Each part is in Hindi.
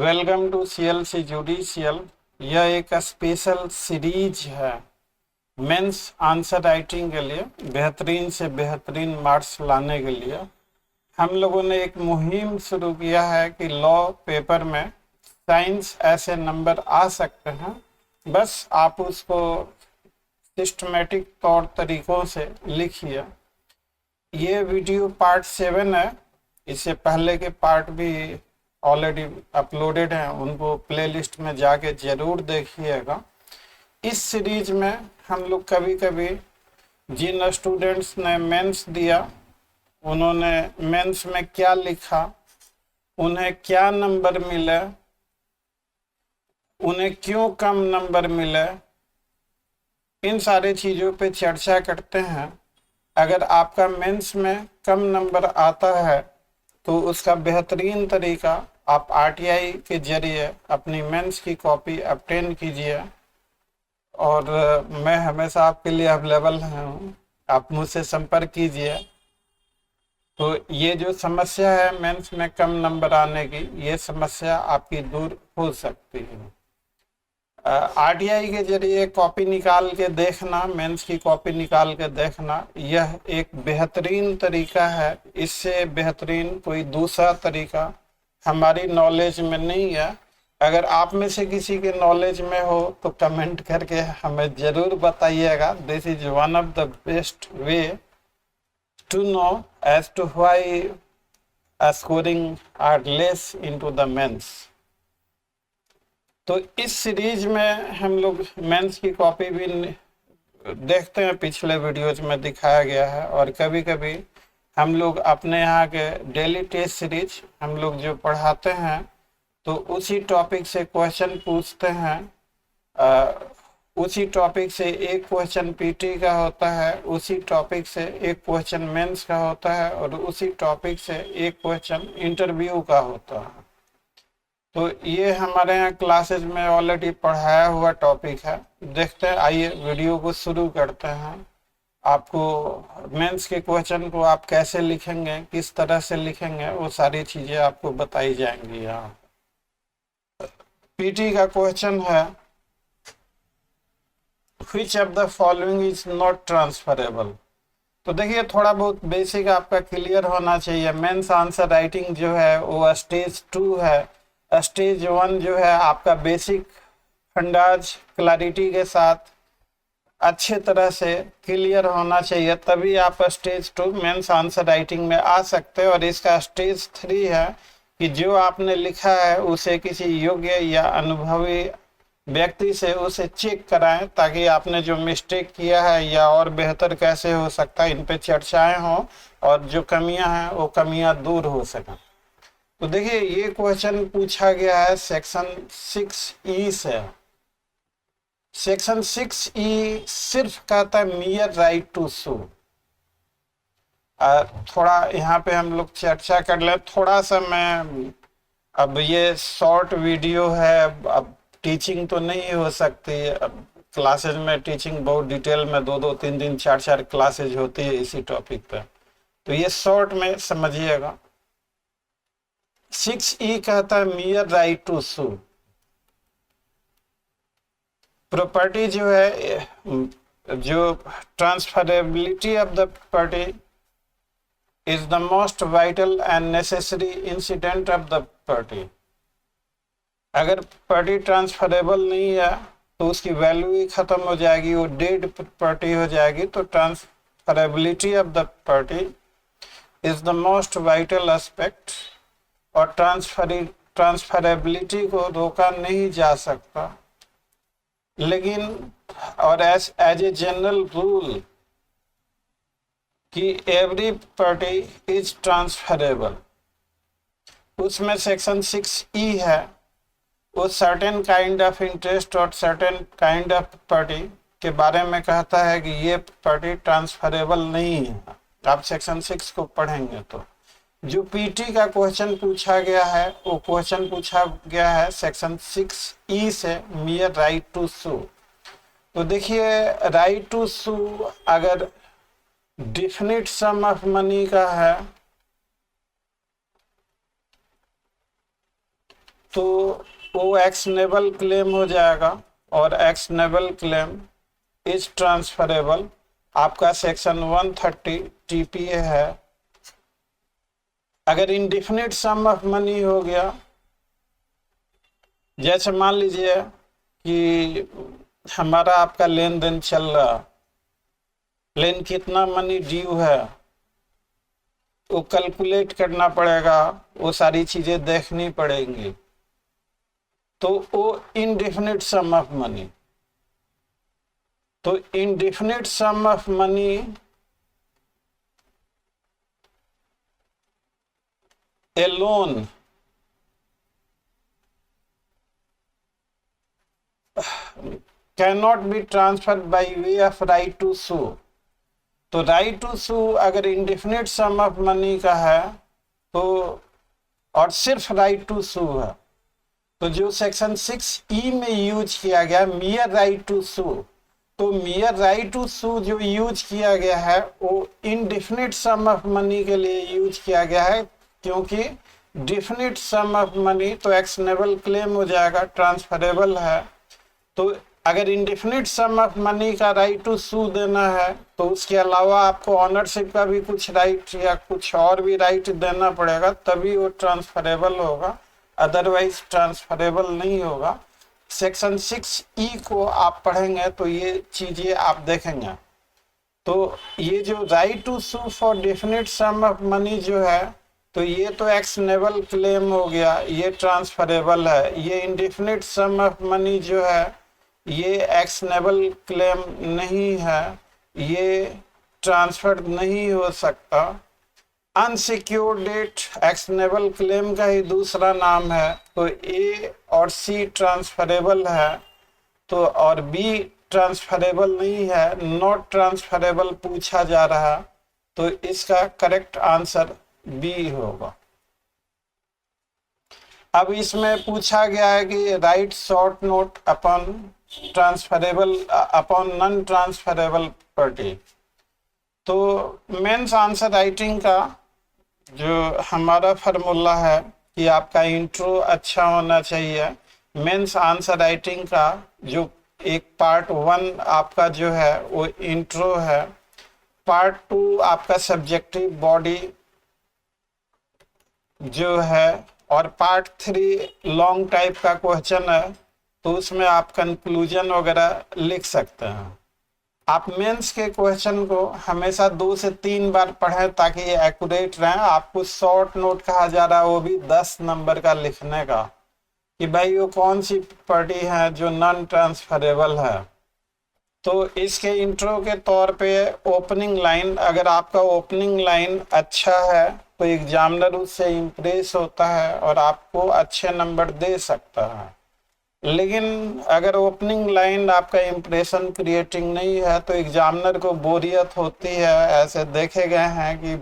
Welcome to CLC judicial. यह एक स्पेशल सीरीज है मेंस आंसर राइटिंग के लिए, बेहतरीन से बेहतरीन मार्क्स लाने के लिए हम लोगों ने एक मुहिम शुरू किया है कि लॉ पेपर में साइंस ऐसे नंबर आ सकते हैं, बस आप उसको सिस्टमेटिक तौर तरीकों से लिखिए। ये वीडियो पार्ट 7 है। इससे पहले के पार्ट भी ऑलरेडी अपलोडेड हैं, उनको प्लेलिस्ट में जाके जरूर देखिएगा। इस सीरीज में हम लोग कभी कभी जिन स्टूडेंट्स ने मेंस दिया, उन्होंने मेंस में क्या लिखा, उन्हें क्या नंबर मिले, उन्हें क्यों कम नंबर मिले, इन सारी चीज़ों पे चर्चा करते हैं। अगर आपका मेंस में कम नंबर आता है तो उसका बेहतरीन तरीका आप RTI के जरिए अपनी मेंस की कॉपी ऑब्टेन कीजिए, और मैं हमेशा आपके लिए अवेलेबल हूँ, आप मुझसे संपर्क कीजिए। तो ये जो समस्या है मेंस में कम नंबर आने की, ये समस्या आपकी दूर हो सकती है। RTI के जरिए कॉपी निकाल के देखना, मेंस की कॉपी निकाल के देखना, यह एक बेहतरीन तरीका है। इससे बेहतरीन कोई दूसरा तरीका हमारी नॉलेज में नहीं है। अगर आप में से किसी के नॉलेज में हो तो कमेंट करके हमें ज़रूर बताइएगा। This is one of the best way to know as to why scoring are less into the mains. तो इस सीरीज में हम लोग मेंस की कॉपी भी देखते हैं, पिछले वीडियोज में दिखाया गया है। और कभी कभी हम लोग अपने यहाँ के डेली टेस्ट सीरीज हम लोग जो पढ़ाते हैं तो उसी टॉपिक से क्वेश्चन पूछते हैं। उसी टॉपिक से एक क्वेश्चन PT का होता है, उसी टॉपिक से एक क्वेश्चन मेंस का होता है, और उसी टॉपिक से एक क्वेश्चन इंटरव्यू का होता है। तो ये हमारे यहाँ क्लासेज में ऑलरेडी पढ़ाया हुआ टॉपिक है। देखते हैं, आइए वीडियो को शुरू करते हैं। आपको मेंस के क्वेश्चन को आप कैसे लिखेंगे, किस तरह से लिखेंगे, वो सारी चीज़ें आपको बताई जाएंगी। यहाँ PT का क्वेश्चन है, which of the following is not transferable. तो देखिए, थोड़ा बहुत बेसिक आपका क्लियर होना चाहिए। मेंस आंसर राइटिंग जो है वो स्टेज 2 है। स्टेज 1 जो है आपका बेसिक फंडाज क्लैरिटी के साथ अच्छे तरह से क्लियर होना चाहिए, तभी आप स्टेज 2 मेंस आंसर राइटिंग में आ सकते हैं। और इसका स्टेज 3 है कि जो आपने लिखा है उसे किसी योग्य या अनुभवी व्यक्ति से उसे चेक कराएं, ताकि आपने जो मिस्टेक किया है या और बेहतर कैसे हो सकता है, इन पे चर्चाएं हों और जो कमियां हैं वो कमियां दूर हो सकें। तो देखिए, ये क्वेश्चन पूछा गया है सेक्शन 6E से। सेक्शन 6E सिर्फ कहता है मियर राइट टू सू। थोड़ा यहाँ पे हम लोग चर्चा कर ले थोड़ा सा। मैं अब ये शॉर्ट वीडियो है, अब टीचिंग तो नहीं हो सकती। अब क्लासेज में टीचिंग बहुत डिटेल में 2-2, 3-3, 4-4 क्लासेज होती है इसी टॉपिक पे, तो ये शॉर्ट में समझिएगा। 6E कहता है mere right to sue. Property जो है, जो transferability of the property is the most vital and necessary incident of the property. अगर प्रॉपर्टी ट्रांसफरेबल नहीं है तो उसकी वैल्यू ही खत्म हो जाएगी, वो डेड प्रॉपर्टी हो जाएगी। तो transferability of the property is the most vital aspect, और ट्रांसफरेबिलिटी को रोका नहीं जा सकता। लेकिन और एज ए जनरल रूल कि एवरी प्रॉपर्टी इज ट्रांसफरेबल, उसमें सेक्शन 6E है। वो सर्टेन काइंड ऑफ इंटरेस्ट और सर्टेन काइंड ऑफ प्रॉपर्टी के बारे में कहता है कि ये प्रॉपर्टी ट्रांसफरेबल नहीं है। आप सेक्शन 6 को पढ़ेंगे तो जो PT का क्वेश्चन पूछा गया है, वो क्वेश्चन पूछा गया है सेक्शन 6E से, मियर राइट टू सू। तो देखिए, राइट टू सू अगर डिफिनिट सम ऑफ मनी का है तो वो एक्शनेबल क्लेम हो जाएगा, और एक्शनेबल क्लेम इज ट्रांसफरेबल आपका सेक्शन 130 टीपीए है। अगर इंडिफिनिट सम ऑफ मनी हो गया, जैसे मान लीजिए कि हमारा आपका लेन देन चल रहा, लेकिन कितना मनी ड्यू है वो कैलकुलेट करना पड़ेगा, वो सारी चीजें देखनी पड़ेंगी। तो वो इनडेफिनिट सम ऑफ मनी, तो indefinite sum of money a loan cannot be transferred by way of right to sue। तो राइट टू सू अगर इंडेफिनिट सम ऑफ मनी का है तो, और सिर्फ राइट टू सू है, तो जो सेक्शन 6E में यूज किया गया मियर राइट टू सू, तो मियर राइट टू सू जो यूज किया गया है वो इनडेफिनिट सम ऑफ मनी के लिए यूज किया गया है, क्योंकि डेफिनिट सम ऑफ मनी तो एक्शनेबल क्लेम हो जाएगा, ट्रांसफरेबल है। तो अगर इंडेफिनिट सम ऑफ मनी का राइट टू सू देना है तो उसके अलावा आपको ऑनरशिप का भी कुछ राइट या कुछ और भी राइट देना पड़ेगा, तभी वो ट्रांसफरेबल होगा, अदरवाइज ट्रांसफरेबल नहीं होगा। सेक्शन 6E को आप पढ़ेंगे तो ये चीजें आप देखेंगे। तो ये जो right to sue for definite sum of money जो है, तो ये तो एक्शनेबल क्लेम हो गया, ये ट्रांसफरेबल है। ये इंडेफिनिट सम ऑफ मनी जो है ये एक्शनेबल क्लेम नहीं है, ये ट्रांसफर नहीं हो सकता। अनसिक्योर्ड डेट एक्शनेबल क्लेम का ही दूसरा नाम है। तो ए और सी ट्रांसफरेबल है, तो और बी ट्रांसफरेबल नहीं है, नॉट ट्रांसफरेबल पूछा जा रहा, तो इसका करेक्ट आंसर बी होगा। अब इसमें पूछा गया है कि right short naught upon transferable upon non transferable property. तो मेंस आंसर राइटिंग का जो हमारा फार्मूला है कि आपका इंट्रो अच्छा होना चाहिए। मेंस आंसर राइटिंग का जो एक पार्ट 1 आपका जो है वो इंट्रो है, पार्ट 2 आपका सब्जेक्टिव बॉडी जो है, और पार्ट 3 लॉन्ग टाइप का क्वेश्चन है, तो उसमें आप कंक्लूजन वगैरह लिख सकते हैं। आप मेंस के क्वेश्चन को हमेशा 2 से 3 बार पढ़ें ताकि ये एक्यूरेट रहे। आपको शॉर्ट नोट कहा जा रहा है वो भी 10 नंबर का लिखने का, कि भाई वो कौन सी प्रॉपर्टी है जो नॉन ट्रांसफरेबल है। तो इसके इंट्रो के तौर पे ओपनिंग लाइन, अगर आपका ओपनिंग लाइन अच्छा है तो एग्जामिनर उससे इम्प्रेस होता है और आपको अच्छे नंबर दे सकता है। लेकिन अगर ओपनिंग लाइन आपका इम्प्रेशन क्रिएटिंग नहीं है तो एग्जामिनर को बोरियत होती है। ऐसे देखे गए हैं कि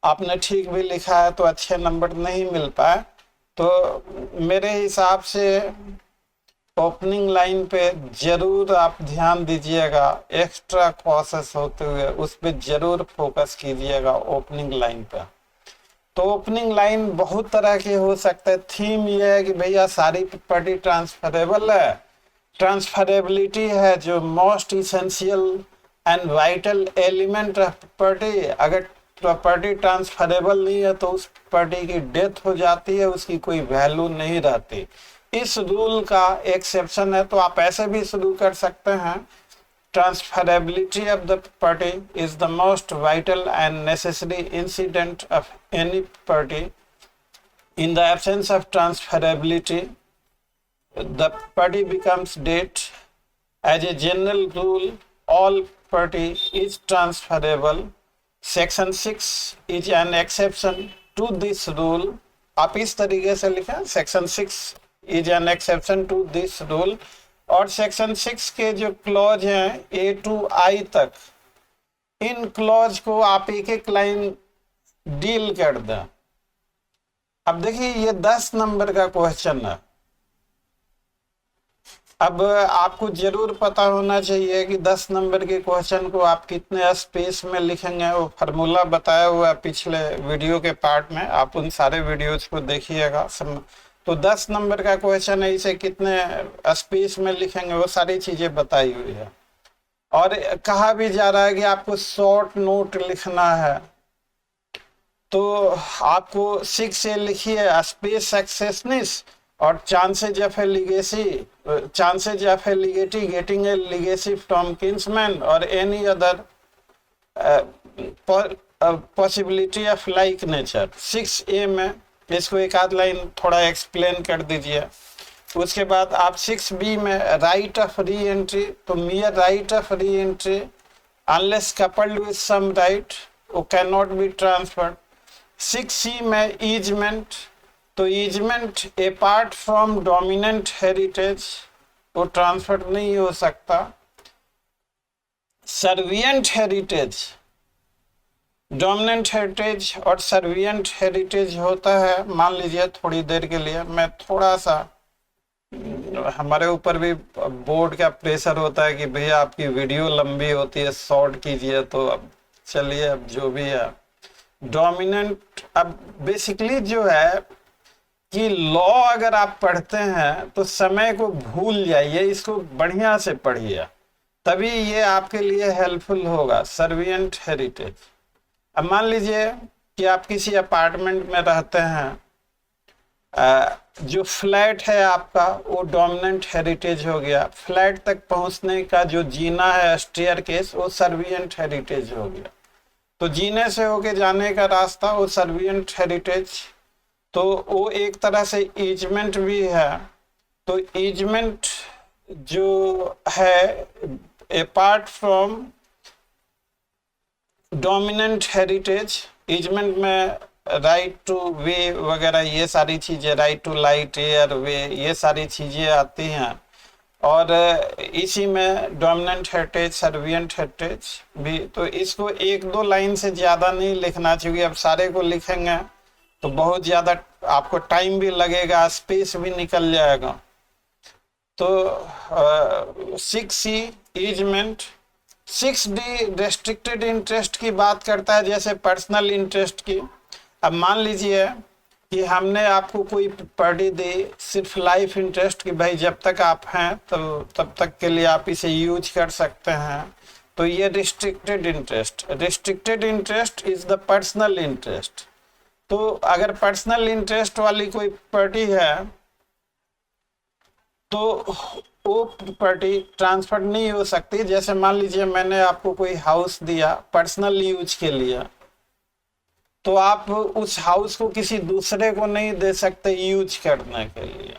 आपने ठीक भी लिखा है तो अच्छे नंबर नहीं मिल पाए। तो मेरे हिसाब से ओपनिंग लाइन पे जरूर आप ध्यान दीजिएगा, एक्स्ट्रा कॉसेस होते हुए उस पर जरूर फोकस कीजिएगा ओपनिंग लाइन पे। तो ओपनिंग लाइन बहुत तरह के हो सकते हैं। थीम ये है कि भैया सारी प्रॉपर्टी ट्रांसफरेबल है, ट्रांसफरेबिलिटी है जो most essential and vital element of property. अगर प्रॉपर्टी ट्रांसफरेबल नहीं है तो उस प्रॉपर्टी की डेथ हो जाती है, उसकी कोई वैल्यू नहीं रहती। इस रूल का एक्सेप्शन है, तो आप ऐसे भी शुरू कर सकते हैं, transferability of the property is the most vital and necessary incident of any property. In the absence of transferability, the property becomes dead. As a general rule, all property is transferable. Section 6 is an exception to this rule. आप इस तरीके से लिखें, Section 6 is an exception to this rule. और सेक्शन 6 के जो क्लॉज हैं A to I तक, इन क्लॉज को आप एक एक लाइन डील कर दें। अब देखिए ये 10 नंबर का क्वेश्चन है। अब आपको जरूर पता होना चाहिए कि 10 नंबर के क्वेश्चन को आप कितने स्पेस में लिखेंगे। वो फार्मूला बताया हुआ है पिछले वीडियो के पार्ट में, आप उन सारे वीडियोज को देखिएगा, तो 10 नंबर का क्वेश्चन है, इसे कितने स्पेस में लिखेंगे वो सारी चीजें बताई हुई है। और कहा भी जा रहा है कि आपको शॉर्ट नोट लिखना है, तो आपको 6 ए लिखिए, स्पेस सक्सेसनेस और chances of a legatee getting a legacy from kinsman और any other possibility of like nature. 6A में इसको एक आध लाइन थोड़ा एक्सप्लेन कर दीजिए। उसके बाद आप 6B में राइट ऑफ री एंट्री, तो mere right of re entry unless coupled with some right वो can not be transferred. 6C में ईजमेंट, तो easement apart from dominant heritage वो ट्रांसफर नहीं हो सकता। सर्विएंट हेरिटेज, डोमिनेंट हेरिटेज और सर्विएंट हेरिटेज होता है। मान लीजिए थोड़ी देर के लिए मैं थोड़ा सा, हमारे ऊपर भी बोर्ड का प्रेशर होता है कि भैया आपकी वीडियो लंबी होती है, शॉर्ट कीजिए, तो अब चलिए अब जो भी है। डोमिनेंट, अब बेसिकली जो है कि लॉ अगर आप पढ़ते हैं तो समय को भूल जाइए, इसको बढ़िया से पढ़िए, तभी ये आपके लिए हेल्पफुल होगा। सर्विएंट हेरिटेज, अब मान लीजिए कि आप किसी अपार्टमेंट में रहते हैं, जो फ्लैट है आपका वो डोमिनेंट हेरिटेज हो गया। फ्लैट तक पहुंचने का जो जीना है स्टेयरकेस वो सर्विएंट हेरिटेज हो गया। तो जीने से होके जाने का रास्ता वो सर्विएंट हेरिटेज, तो वो एक तरह से ईजमेंट भी है। तो ईजमेंट जो है apart from dominant heritage, easement में राइट टू वे वगैरह ये सारी चीजें, राइट टू लाइट एयर वे, ये सारी चीजें आती हैं। और इसी में डोमिनेंट हेरिटेज, सर्विएंट हेरिटेज भी। तो इसको एक दो लाइन से ज़्यादा नहीं लिखना चाहिए। अब सारे को लिखेंगे तो बहुत ज़्यादा आपको टाइम भी लगेगा, स्पेस भी निकल जाएगा। तो 6C easement. 6D restricted interest की बात करता है, जैसे पर्सनल इंटरेस्ट की। अब मान लीजिए कि हमने आपको कोई प्रॉपर्टी दी सिर्फ लाइफ इंटरेस्ट की, भाई जब तक आप हैं तो तब तक के लिए आप इसे यूज कर सकते हैं, तो ये restricted interest. Restricted interest is the personal interest. तो अगर पर्सनल इंटरेस्ट वाली कोई प्रॉपर्टी है तो वो प्रॉपर्टी ट्रांसफर नहीं हो सकती। जैसे मान लीजिए मैंने आपको कोई हाउस दिया पर्सनल यूज के लिए, तो आप उस हाउस को किसी दूसरे को नहीं दे सकते यूज करने के लिए।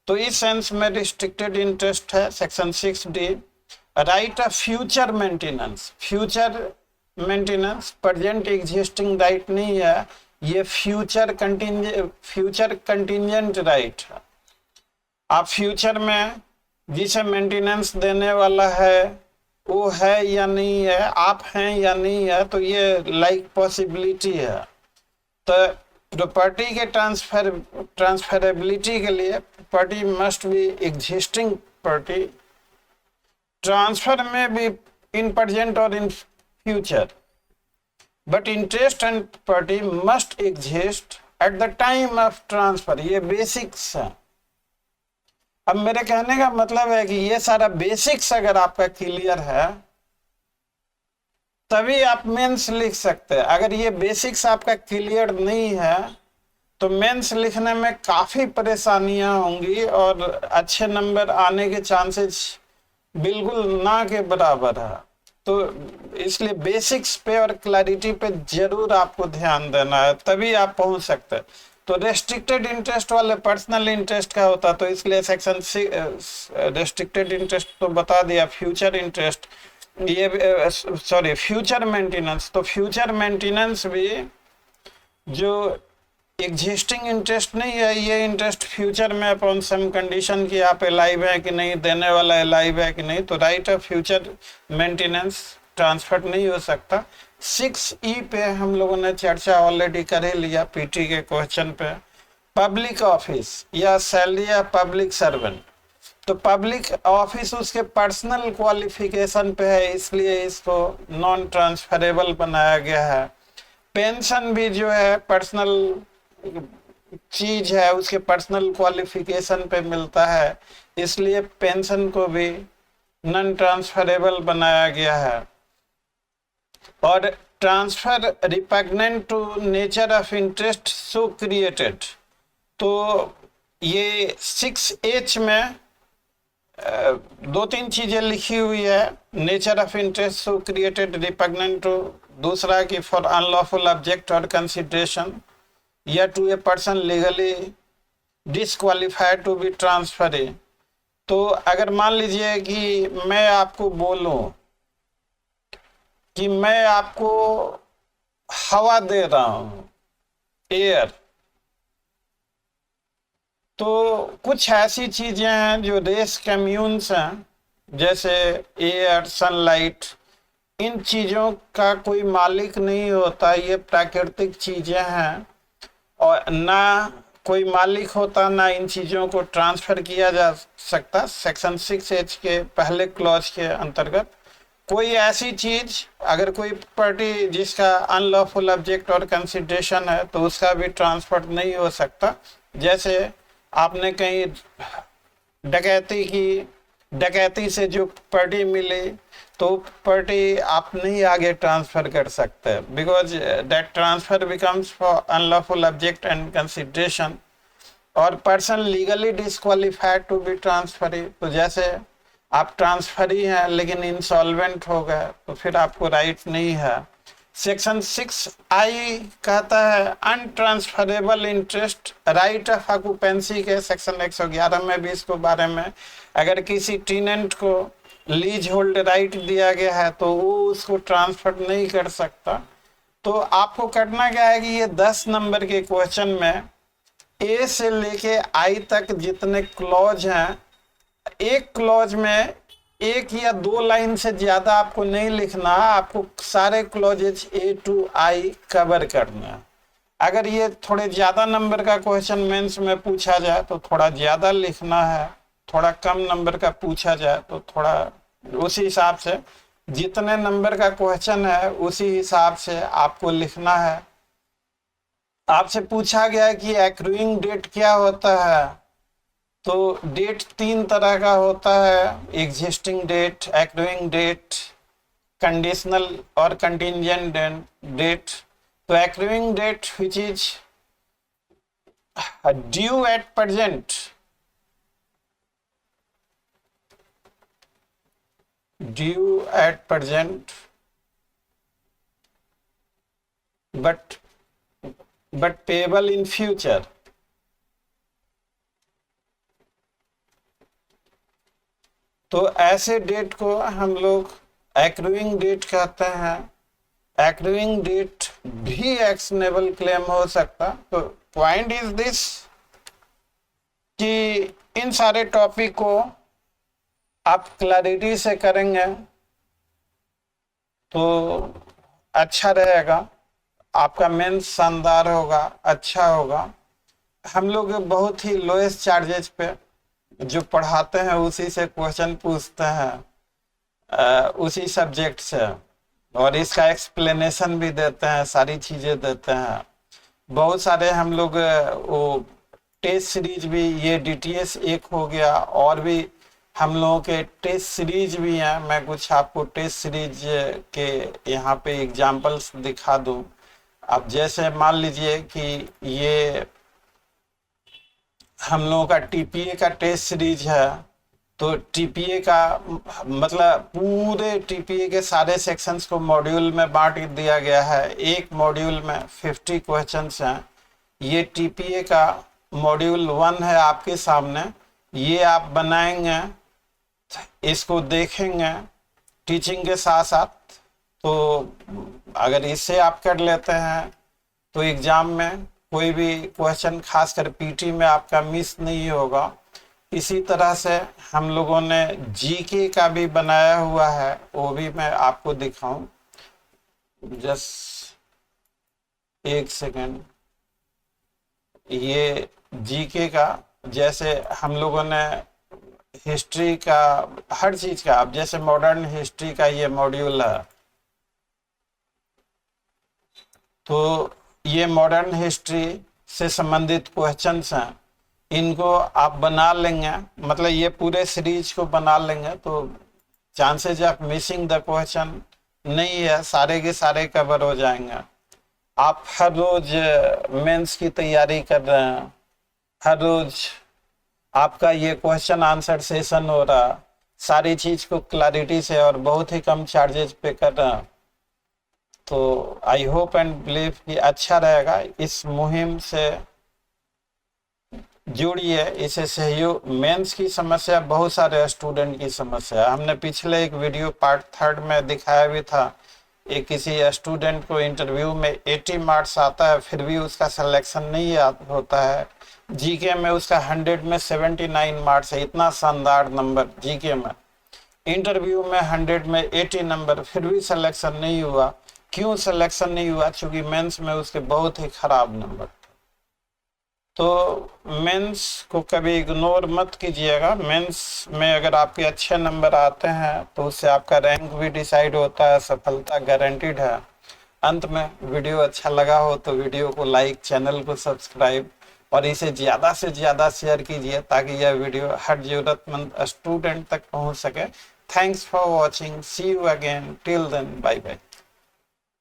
तो इस सेंस में रिस्ट्रिक्टेड इंटरेस्ट है। Section 6D। Right of future maintenance. Future maintenance present existing right नहीं है, ये फ्यूचर कंटिंजेंट राइट है। आप फ्यूचर में जिसे मेंटेनेंस देने वाला है वो है या नहीं है, आप हैं या नहीं है, तो ये लाइक पॉसिबिलिटी है। तो प्रॉपर्टी के ट्रांसफरेबिलिटी के लिए property must be existing property. Transfer में भी इन प्रेजेंट और in future, but interest and property must exist at the time of transfer. ये बेसिक्स है। अब मेरे कहने का मतलब है कि ये सारा बेसिक्स अगर आपका क्लियर है तभी आप मेंस लिख सकते हैं। अगर ये बेसिक्स आपका क्लियर नहीं है तो मेंस लिखने में काफी परेशानियां होंगी और अच्छे नंबर आने के चांसेस बिल्कुल ना के बराबर है। तो इसलिए बेसिक्स पे और क्लैरिटी पे जरूर आपको ध्यान देना है, तभी आप पहुंच सकते हैं। तो रेस्ट्रिक्टेड इंटरेस्ट वाले पर्सनल इंटरेस्ट का होता, तो इसलिए सेक्शन रेस्ट्रिक्टेड इंटरेस्ट तो बता दिया। फ्यूचर इंटरेस्ट, ये सॉरी फ्यूचर मेंटेनेंस, तो फ्यूचर मेंटेनेंस भी जो एग्जिस्टिंग इंटरेस्ट नहीं है, ये इंटरेस्ट फ्यूचर में अपॉन सम कंडीशन की आप अलाइव है कि नहीं, देने वाला अलाइव है कि नहीं, तो right of future maintenance transfer नहीं हो सकता। 6E पे हम लोगों ने चर्चा ऑलरेडी कर ही लिया पीटी के क्वेश्चन पे। पब्लिक ऑफिस या सैलरी या पब्लिक सर्वेंट, तो पब्लिक ऑफिस उसके पर्सनल क्वालिफिकेशन पे है, इसलिए इसको नॉन ट्रांसफरेबल बनाया गया है। पेंशन भी जो है पर्सनल चीज है उसके पर्सनल क्वालिफिकेशन पे मिलता है, इसलिए पेंशन को भी नॉन ट्रांसफरेबल बनाया गया है। और transfer repugnant to nature of interest so created, तो ये 6H में दो तीन चीजें लिखी हुई है। Nature of interest so created repugnant to, दूसरा कि फॉर अनलॉफुल ऑब्जेक्ट और कंसिडरेशन, या to a person legally disqualified to be transferee. तो अगर मान लीजिए कि मैं आपको बोलूं कि मैं आपको हवा दे रहा हूं, एयर, तो कुछ ऐसी चीजें हैं जो रेस कम्यून्स हैं, जैसे एयर, सनलाइट, इन चीजों का कोई मालिक नहीं होता, ये प्राकृतिक चीजें हैं और ना कोई मालिक होता, ना इन चीजों को ट्रांसफर किया जा सकता। सेक्शन 6H के पहले क्लॉज के अंतर्गत कोई ऐसी चीज, अगर कोई पार्टी जिसका अनलॉफुल ऑब्जेक्ट और कंसिडरेशन है तो उसका भी ट्रांसफर नहीं हो सकता। जैसे आपने कहीं डकैती की, डकैती से जो पार्टी मिली तो पार्टी आप नहीं आगे ट्रांसफर कर सकते, because that transfer becomes for unlawful object and consideration, और person legally disqualified to be transferee. तो जैसे आप ट्रांसफरी हैं लेकिन इंसॉल्वेंट हो गए तो फिर आपको राइट नहीं है। सेक्शन 6I कहता है अनट्रांसफरेबल इंटरेस्ट, राइट ऑफ ऑक्यूपेंसी के सेक्शन 111 में भी इसको बारे में, अगर किसी टेनेंट को लीज होल्ड राइट दिया गया है तो वो उसको ट्रांसफर नहीं कर सकता। तो आपको करना क्या है कि ये 10 नंबर के क्वेश्चन में ए से लेके आई तक जितने क्लॉज हैं, एक क्लॉज में एक या दो लाइन से ज्यादा आपको नहीं लिखना, आपको सारे clauses A to I cover करना है। अगर ये थोड़े ज्यादा नंबर का क्वेश्चन मेंस में पूछा जाए तो थोड़ा ज्यादा लिखना है, थोड़ा कम नंबर का पूछा जाए तो थोड़ा, उसी हिसाब से जितने नंबर का क्वेश्चन है उसी हिसाब से आपको लिखना है। आपसे पूछा गया है कि एक्रूइंग डेट क्या होता है, तो डेट 3 तरह का होता है, existing debt, accruing debt, conditional और कंटिंजेंट डेट। तो accruing debt which is due at present, due at present but payable in future. तो ऐसे डेट को हम लोग एक्रूइंग डेट कहते हैं। एक्रूइंग डेट भी एक्शनेबल क्लेम हो सकता। तो पॉइंट इज दिस कि इन सारे टॉपिक को आप क्लैरिटी से करेंगे तो अच्छा रहेगा, आपका मेंस शानदार होगा, अच्छा होगा। हम लोग बहुत ही लोएस्ट चार्जेस पे जो पढ़ाते हैं उसी से क्वेश्चन पूछते हैं, उसी सब्जेक्ट से, और इसका एक्सप्लेनेशन भी देते हैं, सारी चीजें देते हैं। बहुत सारे हम लोग वो टेस्ट सीरीज भी, ये DTS 1 हो गया, और भी हम लोगों के टेस्ट सीरीज भी हैं। मैं कुछ आपको टेस्ट सीरीज के यहाँ पे एग्जांपल्स दिखा दूं। अब जैसे मान लीजिए कि ये हम लोगों का TPA का टेस्ट सीरीज है, तो TPA का मतलब पूरे TPA के सारे सेक्शंस को मॉड्यूल में बांट दिया गया है। एक मॉड्यूल में 50 क्वेश्चंस हैं। ये TPA का मॉड्यूल 1 है आपके सामने, ये आप बनाएंगे, इसको देखेंगे टीचिंग के साथ साथ। तो अगर इससे आप कर लेते हैं तो एग्जाम में कोई भी क्वेश्चन खासकर PT में आपका मिस नहीं होगा। इसी तरह से हम लोगों ने GK का भी बनाया हुआ है, वो भी मैं आपको दिखाऊं, जस्ट एक सेकेंड। ये GK का, जैसे हम लोगों ने हिस्ट्री का, हर चीज का, अब जैसे मॉडर्न हिस्ट्री का ये मॉड्यूल है, तो ये मॉडर्न हिस्ट्री से संबंधित क्वेश्चंस हैं, इनको आप बना लेंगे, मतलब ये पूरे सीरीज को बना लेंगे, तो chances of missing the question नहीं है, सारे के सारे कवर हो जाएंगे। आप हर रोज मेंस की तैयारी कर रहे हैं, हर रोज आपका ये क्वेश्चन आंसर सेशन हो रहा, सारी चीज को क्लैरिटी से और बहुत ही कम चार्जेस पे कर रहे हैं, तो आई होप एंड बिलीव कि अच्छा रहेगा। इस मुहिम से जुड़िए, इसे सहयोग, मेंस की समस्या बहुत सारे स्टूडेंट की समस्या है। हमने पिछले एक वीडियो पार्ट 3 में दिखाया भी था, एक किसी स्टूडेंट को इंटरव्यू में 80 मार्क्स आता है, फिर भी उसका सिलेक्शन नहीं होता है। जीके में उसका 100 में 79 मार्क्स है, इतना शानदार नंबर जीके में। इंटरव्यू में 100 में 80 नंबर, फिर भी सिलेक्शन नहीं हुआ। क्यों सिलेक्शन नहीं हुआ? क्योंकि मेंस में उसके बहुत ही खराब नंबर। तो मेंस को कभी इग्नोर मत कीजिएगा। मेंस में अगर आपके अच्छे नंबर आते हैं तो उससे आपका रैंक भी डिसाइड होता है, सफलता गारंटीड है। अंत में वीडियो अच्छा लगा हो तो वीडियो को लाइक, चैनल को सब्सक्राइब और इसे ज़्यादा से ज़्यादा शेयर कीजिए ताकि यह वीडियो हर ज़रूरतमंद स्टूडेंट तक पहुंच सके। Thanks for watching, see you again, till then, bye bye.